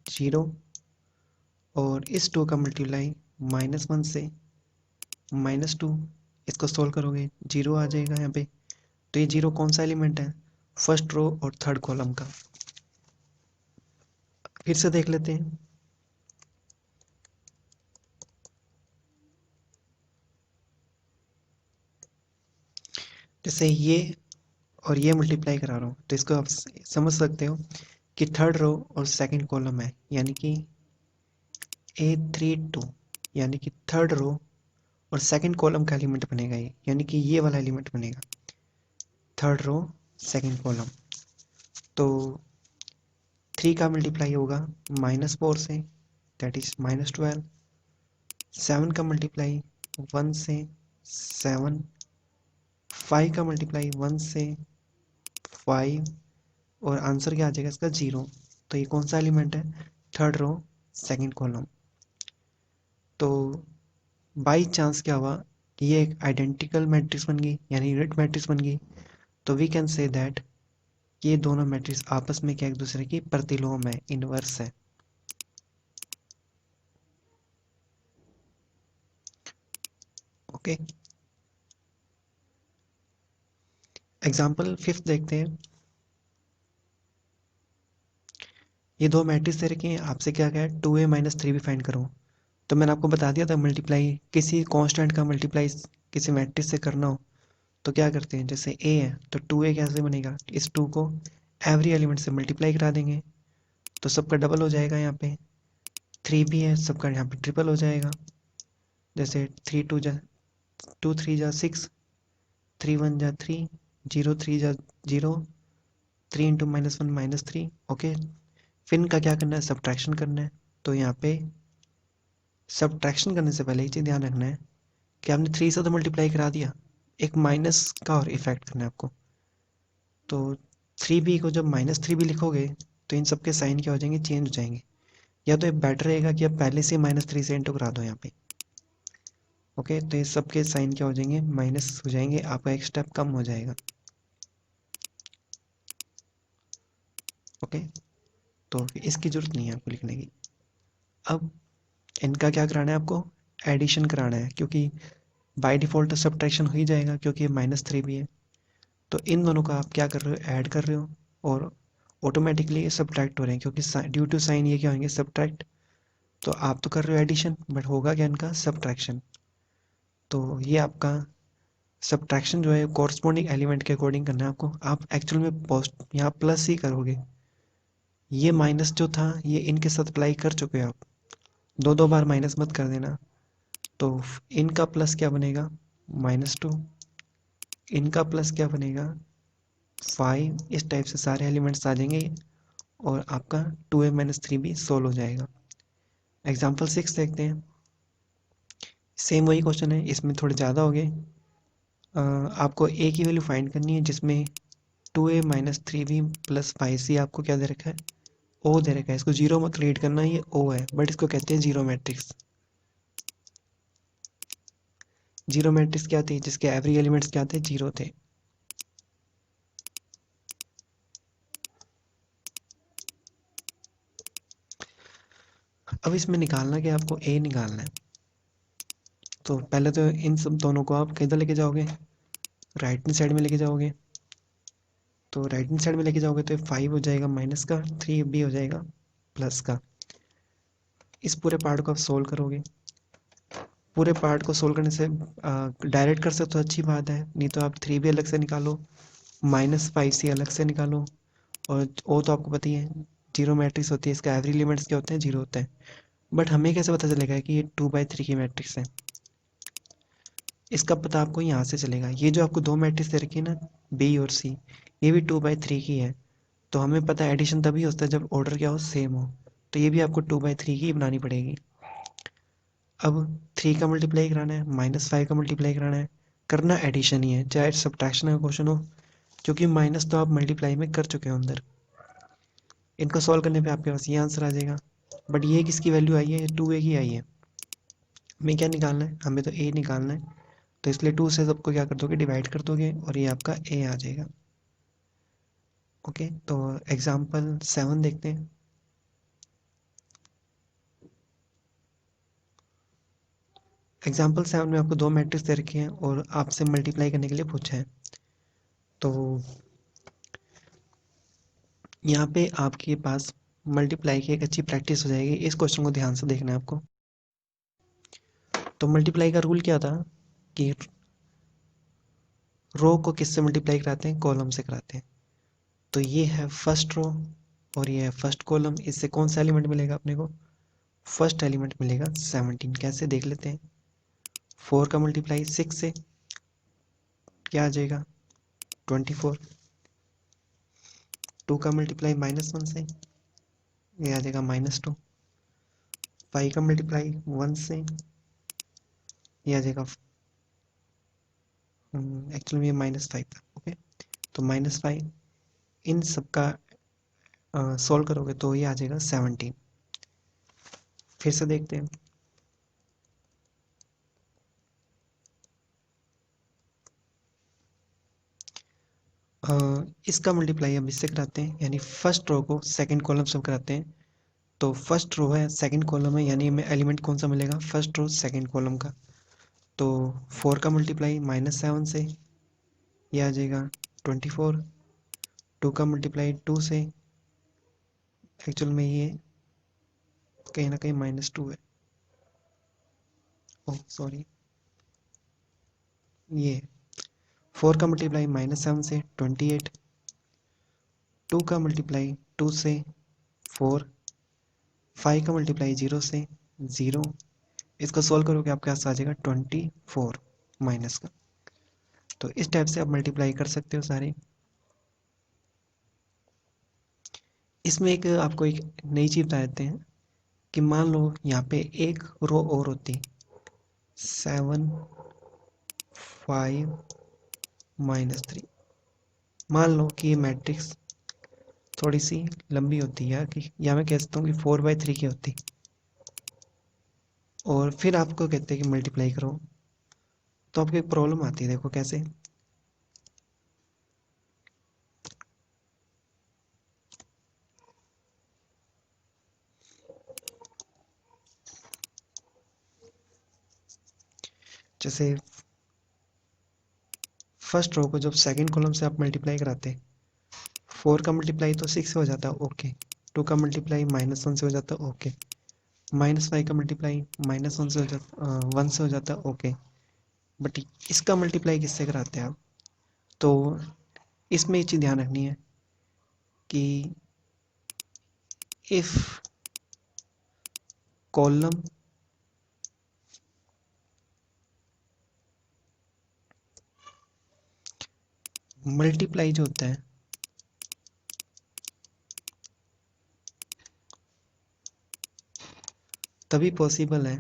0, और इस 2 का मल्टीप्लाई -1 से -2। इसको सोल्व करोगे 0 आ जाएगा यहाँ पे। तो ये 0 कौन सा एलिमेंट है? फर्स्ट रो और थर्ड कॉलम का। फिर से देख लेते हैं। जैसे ये और ये मल्टीप्लाई करा रहा हूँ, तो इसको आप समझ सकते हो कि थर्ड रो और सेकंड कॉलम है, यानी कि A32, यानी कि थर्ड रो और सेकंड कॉलम का एलिमेंट बनेगा ये, यानी कि ये वाला एलिमेंट बनेगा थर्ड रो सेकंड कॉलम। तो 3 का मल्टीप्लाई होगा -4 से, दैट इज -12। 7 का मल्टीप्लाई 1 से 7। 5 का मल्टीप्लाई 1 से 5, और आंसर क्या आ जाएगा इसका 0। तो ये कौन सा एलिमेंट है? Third row second column. तो बाई चांस क्या हुआ कि ये एक आइडेंटिकल मैट्रिक्स बन गई, यानी यूनिट मैट्रिक्स बन गई। तो वी कैन से दैट ये दोनों मैट्रिक्स आपस में क्या एक दूसरे की प्रतिलोम है, इनवर्स है। ओके, एग्जाम्पल 5 देखते हैं। ये दो मैट्रिक्स दे रखे हैं, आपसे क्या कहा है 2a-3 भी फाइंड करो। तो मैंने आपको बता दिया था, मल्टीप्लाई किसी कांस्टेंट का मल्टीप्लाई किसी मैट्रिक्स से करना हो तो क्या करते हैं, जैसे a है तो 2a कैसे बनेगा, इस 2 को एवरी एलिमेंट से मल्टीप्लाई करा देंगे तो सबका डबल हो जाएगा। यहाँ पे 3 भी है, सबका यहाँ पे ट्रिपल हो जाएगा। जैसे 2 3 जा 3 1 जा 3, 0 3 जा 0, 3 × -1 -3। ओके, फिर इनका क्या करना है, सब्ट्रैक्शन करना है। तो यहाँ पे सब्ट्रैक्शन करने से पहले एक चीज़ ध्यान रखना है कि आपने 3 से तो मल्टीप्लाई करा दिया, एक माइनस का और इफेक्ट करना है आपको। तो 3b को जब -3b लिखोगे तो इन सबके साइन क्या हो जाएंगे, चेंज हो जाएंगे। या तो ये बेटर रहेगा कि आप पहले से -3 से इंटू करा दो यहाँ पे। ओके, तो ये सबके साइन क्या हो जाएंगे, माइनस हो जाएंगे, आपका एक स्टेप कम हो जाएगा। ओके, तो इसकी जरूरत नहीं है आपको लिखने की। अब इनका क्या कराना है आपको, एडिशन कराना है, क्योंकि बाय डिफ़ॉल्ट तो सब्ट्रैक्शन हो ही जाएगा क्योंकि -3 भी है। तो इन दोनों का आप क्या कर रहे हो, ऐड कर रहे हो, और ऑटोमेटिकली ये सब्ट्रैक्ट हो रहे हैं क्योंकि ड्यू टू साइन ये क्या होंगे, सब्ट्रैक्ट। तो आप तो कर रहे हो एडिशन, बट होगा क्या इनका, सब्ट्रैक्शन। तो ये आपका सब्ट्रैक्शन जो है कॉरस्पॉन्डिंग एलिमेंट के अकॉर्डिंग करना है आपको। आप एक्चुअल में पोस्ट यहाँ प्लस ही करोगे, ये माइनस जो था ये इनके साथ अप्लाई कर चुके हो आप, दो दो बार माइनस मत कर देना। तो इनका प्लस क्या बनेगा, -2, इनका प्लस क्या बनेगा 5। इस टाइप से सारे एलिमेंट्स आ जाएंगे और आपका 2a-3 भी सोल्व हो जाएगा। एग्जाम्पल 6 देखते हैं। सेम वही क्वेश्चन है, इसमें थोड़े ज़्यादा हो गए। आपको a की वैल्यू फाइंड करनी है, जिसमें 2a-3b + 5c आपको क्या दे रखा है, ओ दे रखा है। इसको जीरो मत रीड करना, ये ओ है, बट इसको कहते हैं जीरो मैट्रिक्स। जीरो मैट्रिक्स क्या थी, जिसके एवरी एलिमेंट्स क्या थे, जीरो थे। अब इसमें निकालना क्या, आपको ए निकालना है। तो पहले तो इन सब दोनों को आप किधर लेके जाओगे, राइट हैंड साइड में लेके जाओगे। तो राइट हैंड साइड में लेके जाओगे तो 5 हो जाएगा माइनस का, 3 भी हो जाएगा प्लस का। इस पूरे पार्ट को आप सोल्व करोगे। पूरे पार्ट को सोल्व करने से डायरेक्ट कर सकते हो तो अच्छी बात है, नहीं तो आप 3 भी अलग से निकालो -5 से अलग से निकालो। और ओ तो आपको पता ही है, जीरो मैट्रिक्स होती है, इसका एवरी एलिमेंट्स क्या होते हैं, जीरो होते हैं। बट हमें कैसे पता चलेगा कि ये 2/3 की मैट्रिक्स है? इसका पता आपको यहाँ से चलेगा। ये जो आपको दो मैट्रिक्स दे रखी है ना, बी और सी, ये भी 2/3 की है। तो हमें पता है एडिशन तभी होता है जब ऑर्डर क्या हो, सेम हो। तो ये भी आपको 2/3 की बनानी पड़ेगी। अब 3 का मल्टीप्लाई कराना है, -5 का मल्टीप्लाई कराना है, करना एडिशन ही है, चाहे सब्ट्रैक्शन का क्वेश्चन हो, क्योंकि माइनस तो आप मल्टीप्लाई में कर चुके हो अंदर। इनको सॉल्व करने पे आपके पास ये आंसर आ जाएगा। बट ये किसकी वैल्यू आई है, 2a की आई है। हमें क्या निकालना है, हमें तो a निकालना है। तो इसलिए 2 से सबको क्या कर दोगे, डिवाइड कर दोगे, और ये आपका a आ जाएगा। ओके, तो एग्जाम्पल 7 देखते हैं। एग्जाम्पल 7 में आपको दो मैट्रिक्स दे रखे हैं और आपसे मल्टीप्लाई करने के लिए पूछा है। तो यहाँ पे आपके पास मल्टीप्लाई की एक अच्छी प्रैक्टिस हो जाएगी। इस क्वेश्चन को ध्यान से देखना है आपको। तो मल्टीप्लाई का रूल क्या था कि रो को किससे मल्टीप्लाई कराते हैं, कॉलम से कराते हैं। तो ये है फर्स्ट रो और ये है फर्स्ट कॉलम। इससे कौन सा एलिमेंट मिलेगा अपने को, फर्स्ट एलिमेंट मिलेगा 17। कैसे देख लेते हैं। 4 का मल्टीप्लाई 6 से क्या आ जाएगा, 24। 2 का मल्टीप्लाई -1 से ये आ जाएगा -2। 5 का मल्टीप्लाई 1 से ये आ जाएगा, एक्चुअली ये -5 था। ओके, तो -5, इन सब का सॉल्व करोगे तो ये आ जाएगा 17। फिर से देखते हैं। इसका मल्टीप्लाई हम इससे कराते हैं, यानी फर्स्ट रो को सेकंड कॉलम से कराते हैं। तो फर्स्ट रो है, सेकंड कॉलम है, यानी हमें एलिमेंट कौन सा मिलेगा, फर्स्ट रो सेकंड कॉलम का। तो 4 का मल्टीप्लाई -7 से ये आ जाएगा 24। 2 का मल्टीप्लाई 2 से, एक्चुअल में ये कहीं ना कहीं -2 है। ओह सॉरी, ये 4 का मल्टीप्लाई -7 से 28। 2 का मल्टीप्लाई 2 से 4। 5 का मल्टीप्लाई 0 से 0। इसको सोल्व करोगे आपके पास आ जाएगा 24 माइनस का। तो इस टाइप से आप मल्टीप्लाई कर सकते हो सारे। इसमें एक आपको एक नई चीज़ बता देते हैं कि मान लो यहाँ पे एक रो और होती, 7 5 -3। मान लो कि ये मैट्रिक्स थोड़ी सी लंबी होती है, कि या मैं कह सकता हूँ कि 4/3 की होती, और फिर आपको कहते हैं कि मल्टीप्लाई करो। तो आपको एक प्रॉब्लम आती है, देखो कैसे। जैसे फर्स्ट रो को जब सेकंड कॉलम से आप मल्टीप्लाई कराते, 4 का मल्टीप्लाई तो 6 से हो जाता है, ओके। 2 का मल्टीप्लाई -1 से हो जाता है, ओके। -5 का मल्टीप्लाई -1 से हो जाता, 1 से हो जाता है, ओके। बट इसका मल्टीप्लाई किससे कराते हैं आप? तो इसमें एक चीज़ ध्यान रखनी है कि इफ कॉलम मल्टीप्लाई जो होता है, तभी पॉसिबल है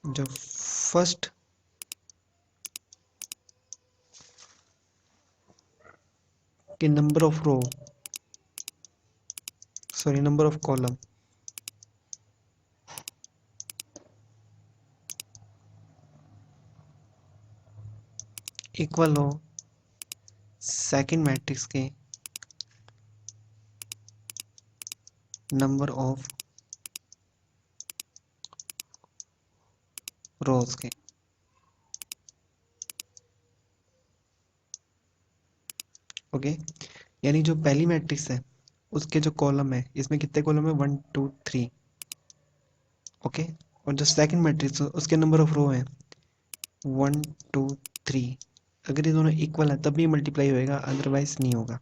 जब फर्स्ट के number of row, sorry number of column equal हो सेकंड मैट्रिक्स के नंबर ऑफ रोज के। ओके, यानी जो पहली मैट्रिक्स है उसके जो कॉलम है, इसमें कितने कॉलम है, 1 2 3। ओके, और जो सेकंड मैट्रिक्स उसके नंबर ऑफ रो हैं 1 2 3। अगर ये दोनों इक्वल है तभी मल्टीप्लाई होएगा, अदरवाइज नहीं होगा।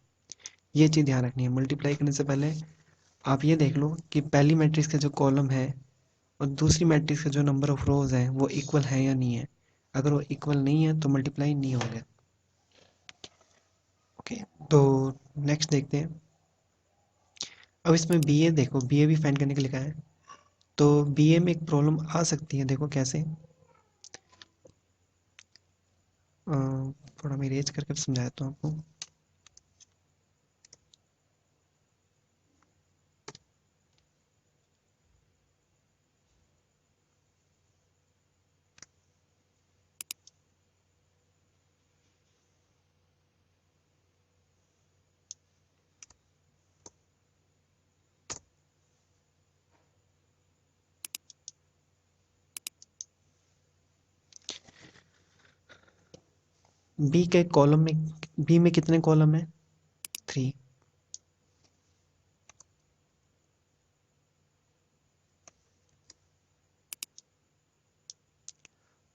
ये चीज़ ध्यान रखनी है। मल्टीप्लाई करने से पहले आप ये देख लो कि पहली मैट्रिक्स का जो कॉलम है और दूसरी मैट्रिक्स का जो नंबर ऑफ रोज है वो इक्वल है या नहीं है। अगर वो इक्वल नहीं है तो मल्टीप्लाई नहीं होगा। ओके, तो नेक्स्ट देखते हैं। अब इसमें बी ए देखो, बी ए भी फाइंड करने के लिखा है। तो बी ए में एक प्रॉब्लम आ सकती है, देखो कैसे। थोड़ा मैं इरेज करके समझाता हूँ आपको। बी के कॉलम में, बी में कितने कॉलम है? 3।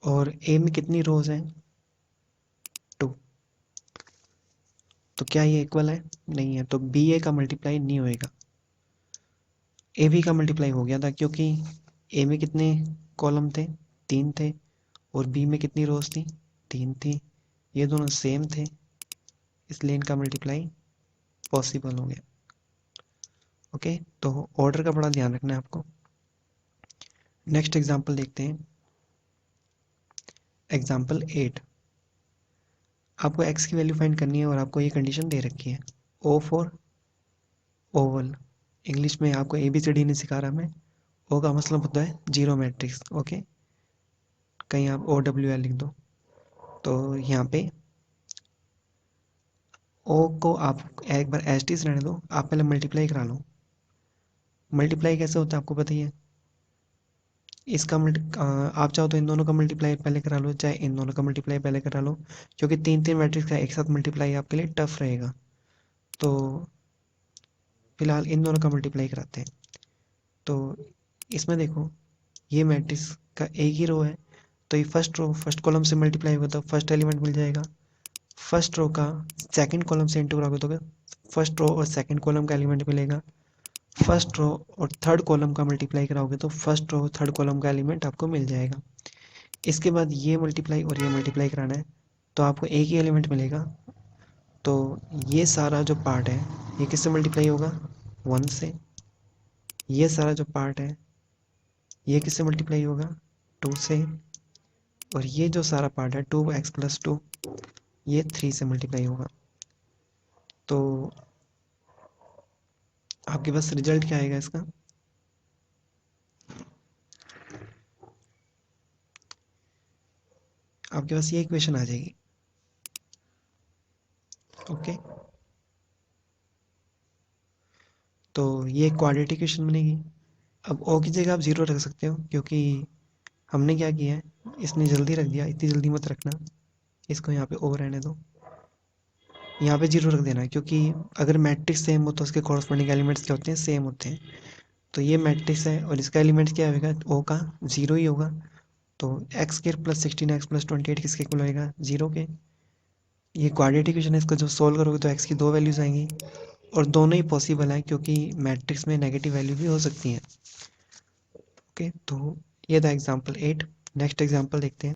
और ए में कितनी रोज हैं? 2। तो क्या ये इक्वल है? नहीं है, तो बी ए का मल्टीप्लाई नहीं होएगा। ए बी का मल्टीप्लाई हो गया था क्योंकि ए में कितने कॉलम थे? 3 थे। और बी में कितनी रोज थी? 3 थी। ये दोनों सेम थे, इसलिए इनका मल्टीप्लाई पॉसिबल हो गया। ओके, तो ऑर्डर का बड़ा ध्यान रखना है आपको। नेक्स्ट एग्जांपल देखते हैं। एग्जांपल 8। आपको x की वैल्यू फाइंड करनी है और आपको ये कंडीशन दे रखी है ओ फॉर ओवल। इंग्लिश में आपको ए बी सी डी नहीं सिखा रहा मैं। ओ का मतलब होता है जीरो मैट्रिक्स। ओके, कहीं आप ओ डब्ल्यू एल लिख दो। तो यहाँ पे ओ को आप एक बार एच टी से रहने दो, आप पहले मल्टीप्लाई करा लो। मल्टीप्लाई कैसे होता है आपको पता ही है। इसका आप चाहो तो इन दोनों का मल्टीप्लाई पहले करा लो, चाहे इन दोनों का मल्टीप्लाई पहले करा लो, क्योंकि तीन तीन मैट्रिक्स का एक साथ मल्टीप्लाई आपके लिए टफ रहेगा। तो फिलहाल इन दोनों का मल्टीप्लाई कराते हैं। तो इसमें देखो, ये मैट्रिक्स का एक ही रो है, तो ये फर्स्ट रो फर्स्ट कॉलम से मल्टीप्लाई होगा तो फर्स्ट एलिमेंट मिल जाएगा। फर्स्ट रो का सेकंड कॉलम से इंटू करोगे तो फर्स्ट रो और सेकंड कॉलम का एलिमेंट मिलेगा। फर्स्ट रो और थर्ड कॉलम का मल्टीप्लाई कराओगे तो फर्स्ट रो थर्ड कॉलम का एलिमेंट आपको मिल जाएगा। इसके बाद ये मल्टीप्लाई और ये मल्टीप्लाई कराना है तो आपको एक ही एलिमेंट मिलेगा। तो ये सारा जो पार्ट है ये किससे मल्टीप्लाई होगा? 1 से। ये सारा जो पार्ट है ये किससे मल्टीप्लाई होगा? 2 से। और ये जो सारा पार्ट है 2x+2 ये 3 से मल्टीप्लाई होगा। तो आपके पास रिजल्ट क्या आएगा इसका? आपके पास ये इक्वेशन आ जाएगी। ओके, तो ये क्वाड्रेटिक इक्वेशन बनेगी। अब ओ की जगह आप ज़ीरो रख सकते हो, क्योंकि हमने क्या किया है, इसने जल्दी रख दिया, इतनी जल्दी मत रखना। इसको यहाँ पे ओ रहने दो, यहाँ पे जीरो रख देना, क्योंकि अगर मैट्रिक्स सेम हो तो उसके कॉरस्पॉन्डिंग एलिमेंट्स क्या होते हैं? सेम होते हैं। तो ये मैट्रिक्स है और इसका एलिमेंट क्या होगा? ओ का जीरो ही होगा। तो x² + 16x + 28 किसके इक्वल होएगा? जीरो के। ये क्वाड्रेटिक इक्वेशन है, इसको जब सोल्व करोगे तो x की दो वैल्यूज आएंगी और दोनों ही पॉसिबल है, क्योंकि मैट्रिक्स में नेगेटिव वैल्यू भी हो सकती है। ओके, तो ये था एग्जाम्पल 8। नेक्स्ट एग्जाम्पल देखते हैं।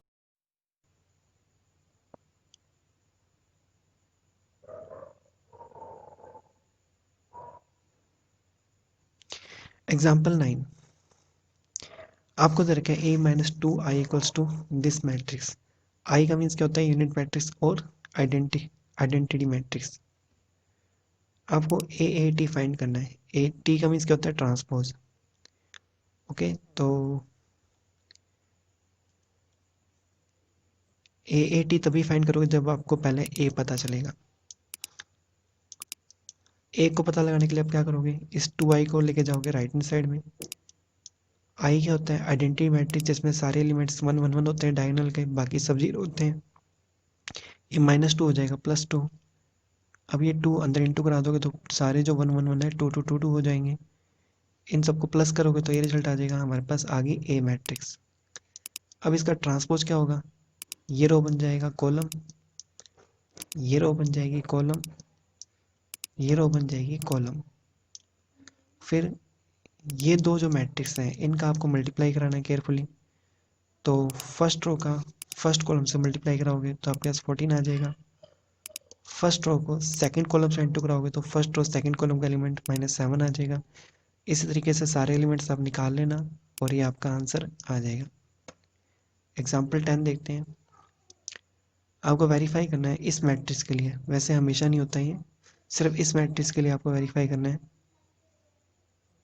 एग्जाम्पल 9। आपको दे रखा है a-2i = दिस मैट्रिक्स। आई का मीन्स क्या होता है? यूनिट मैट्रिक्स और आइडेंटिटी मैट्रिक्स। आपको ए ए टी फाइंड करना है। ए टी का मीन्स क्या होता है? ट्रांसपोज। ओके, तो ए ए टी तभी फाइंड करोगे जब आपको पहले ए पता चलेगा। ए को पता लगाने के लिए आप क्या करोगे? इस 2i को लेके जाओगे राइट हैंड साइड में। आई क्या होता है? आइडेंटिटी मैट्रिक्स, जिसमें सारे एलिमेंट्स 1 1 1 होते हैं डायगोनल के, बाकी सब जीरो होते हैं। ये -2 हो जाएगा +2। अब ये 2 अंदर इंटू करा दोगे तो सारे जो 1 1 1 है 2 2 2 2 हो जाएंगे। इन सबको प्लस करोगे तो ये रिजल्ट आ जाएगा हमारे पास आ गई ए मैट्रिक्स। अब इसका ट्रांसपोज क्या होगा, ये रो बन जाएगा कॉलम, ये रो बन जाएगी कॉलम, ये रो बन जाएगी कॉलम। फिर ये दो जो मैट्रिक्स हैं इनका आपको मल्टीप्लाई कराना है केयरफुली। तो फर्स्ट रो का फर्स्ट कॉलम से मल्टीप्लाई कराओगे तो आपके पास 14 आ जाएगा। फर्स्ट रो को सेकंड कॉलम से इंटू कराओगे तो फर्स्ट रो सेकंड कॉलम का एलिमेंट -7 आ जाएगा। इसी तरीके से सारे एलिमेंट्स आप निकाल लेना और ये आपका आंसर आ जाएगा। एग्जाम्पल 10 देखते हैं। आपको वेरीफाई करना है इस मैट्रिक्स के लिए, वैसे हमेशा नहीं होता ये, सिर्फ इस मैट्रिक्स के लिए आपको वेरीफाई करना है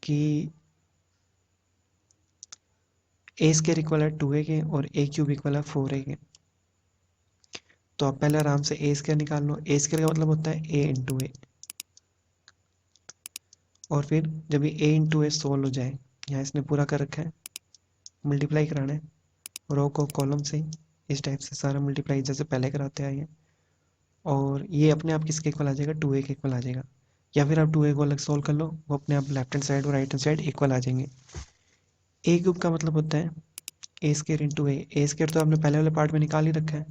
कि ए स्क्वायर इक्वल है 2a के और ए क्यूब इक्वल है 4a के। तो आप पहले आराम से ए स्क्वायर निकाल लो। ए स्क्वायर का मतलब होता है a इंटू ए, और फिर जब ये a इंटू ए सोल्व हो जाए, यहाँ इसने पूरा कर रखा है, मल्टीप्लाई कराना है रो को कॉलम से, इस टाइप से सारा मल्टीप्लाई जैसे पहले कराते आए हैं, और ये अपने आप किसके इक्वल आ जाएगा, 2a के इक्वल आ जाएगा। या फिर आप 2a को अलग सोल्व कर लो, वो अपने आप लेफ्ट हैंड साइड और राइट हैंड साइड इक्वल आ जाएंगे। ए क्यूब का मतलब होता है ए स्क्वायर इंटू ए स्क्वायर तो आपने पहले वाले पार्ट में निकाल ही रखा है,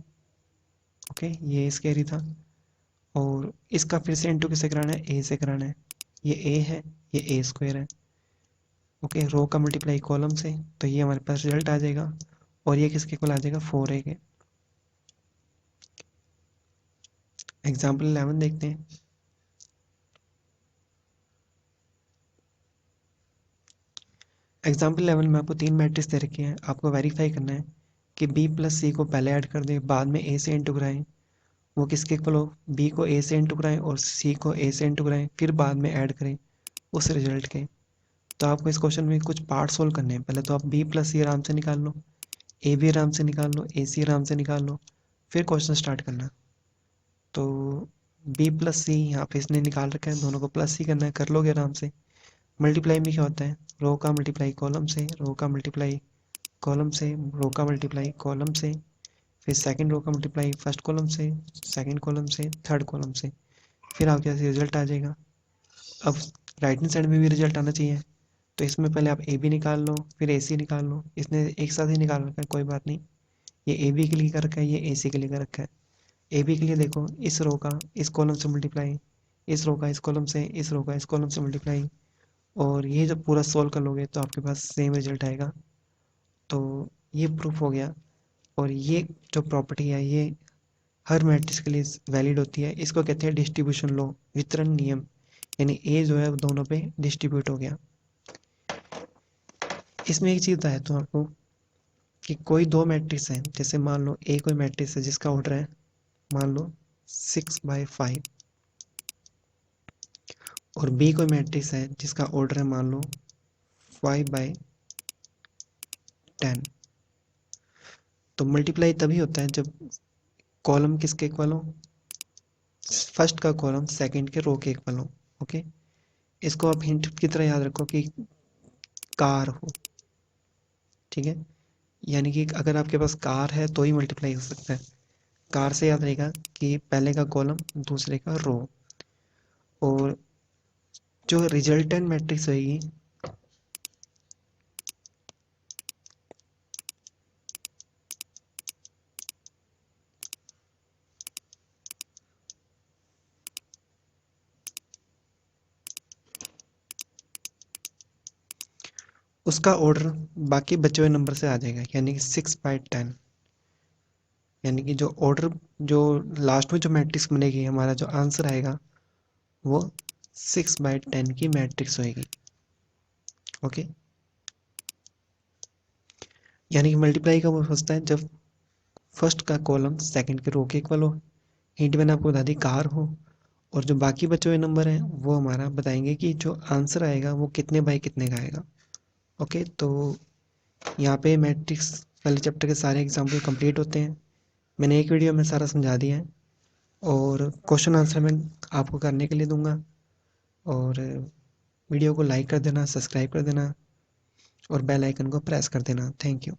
ओके, ये ए स्क्वायर ही था। और इसका फिर से इंटू किससे कराना है, ए से कराना है। ये ए है, ये ए स्क्वायर है, ओके। रो का मल्टीप्लाई कॉलम से, तो ये हमारे पास रिजल्ट आ जाएगा, और ये किसके इक्वल आ जाएगा, 4a के। एग्जाम्पल 11 देखते हैं। एग्जाम्पल 11 में आपको 3 मैट्रिक्स दे रखे हैं, आपको वेरीफाई करना है कि b प्लस सी को पहले ऐड कर दें, बाद में a से इंटू कराएं, वो किसके इक्वल हो, b को a से इंटू कराएं और c को a से इंटू कराएं, फिर बाद में ऐड करें उस रिजल्ट के। तो आपको इस क्वेश्चन में कुछ पार्ट सोल्व करने हैं। पहले तो आप b प्लस सी आराम से निकाल लो, ए भी आराम से निकाल लो, ए सी आराम से निकाल लो, फिर क्वेश्चन स्टार्ट करना। तो b प्लस सी यहाँ पे इसने निकाल रखा है, दोनों को प्लस सी करना है, कर लोगे आराम से। मल्टीप्लाई में क्या होता है, रो का मल्टीप्लाई कॉलम से, रो का मल्टीप्लाई कॉलम से, रो का मल्टीप्लाई कॉलम से, फिर सेकंड रो का मल्टीप्लाई फर्स्ट कॉलम से, सेकंड कॉलम से, थर्ड कॉलम से, फिर आपके पास रिजल्ट आ जाएगा। अब राइट हैंड साइड में भी रिजल्ट आना चाहिए, तो इसमें पहले आप ए बी निकाल लो, फिर ए सी निकाल लो। इसने एक साथ ही निकाल रखा है, कोई बात नहीं, ये ए बी के लिए कर रखा है, ये ए सी के लिए कर रखा है। ए बी के लिए देखो, इस रो का इस कॉलम से मल्टीप्लाई, इस रो का इस कॉलम से, इस रो का इस कॉलम से मल्टीप्लाई, और ये जब पूरा सोल्व कर लोगे तो आपके पास सेम रिजल्ट आएगा। तो ये प्रूफ हो गया। और ये जो प्रॉपर्टी है ये हर मैट्रिक्स के लिए वैलिड होती है। इसको कहते हैं डिस्ट्रीब्यूशन लॉ, वितरण नियम, यानी ए जो है वो दोनों पे डिस्ट्रीब्यूट हो गया। इसमें एक चीज़ बताया तो आपको कि कोई दो मैट्रिक्स हैं, जैसे मान लो ए कोई मैट्रिक्स है जिसका ऑर्डर है मान लो 6/5, और बी कोई मैट्रिक्स है जिसका ऑर्डर है मान लो 5/10। तो मल्टीप्लाई तभी होता है जब कॉलम किसके इक्वल हो, फर्स्ट का कॉलम सेकंड के रो के इक्वल हो, ओके। इसको आप हिंट की तरह याद रखो कि कार हो, ठीक है। यानी कि अगर आपके पास कार है तो ही मल्टीप्लाई हो सकता है। कार से याद रहेगा कि पहले का कॉलम दूसरे का रो, और जो रिजल्टेंट मैट्रिक्स होगी उसका ऑर्डर बाकी बचे हुए नंबर से आ जाएगा, यानी कि 6/10। यानी कि जो ऑर्डर, जो लास्ट में जो मैट्रिक्स बनेगी, हमारा जो आंसर आएगा वो 6/10 की मैट्रिक्स होएगी, ओके। यानी कि मल्टीप्लाई कब हो सकता है, जब फर्स्ट का कॉलम सेकंड के रो के इक्वल हो, हिंट मैंने आपको बता दी कार हो, और जो बाकी बचे हुए नंबर हैं वो हमारा बताएंगे कि जो आंसर आएगा वो कितने बाई कितने का आएगा, ओके। तो यहाँ पे मैट्रिक्स पहले चैप्टर के सारे एग्जाम्पल कंप्लीट होते हैं। मैंने एक वीडियो में सारा समझा दिया है, और क्वेश्चन आंसर मैं आपको करने के लिए दूंगा। और वीडियो को लाइक कर देना, सब्सक्राइब कर देना, और बेल आइकन को प्रेस कर देना। Thank you.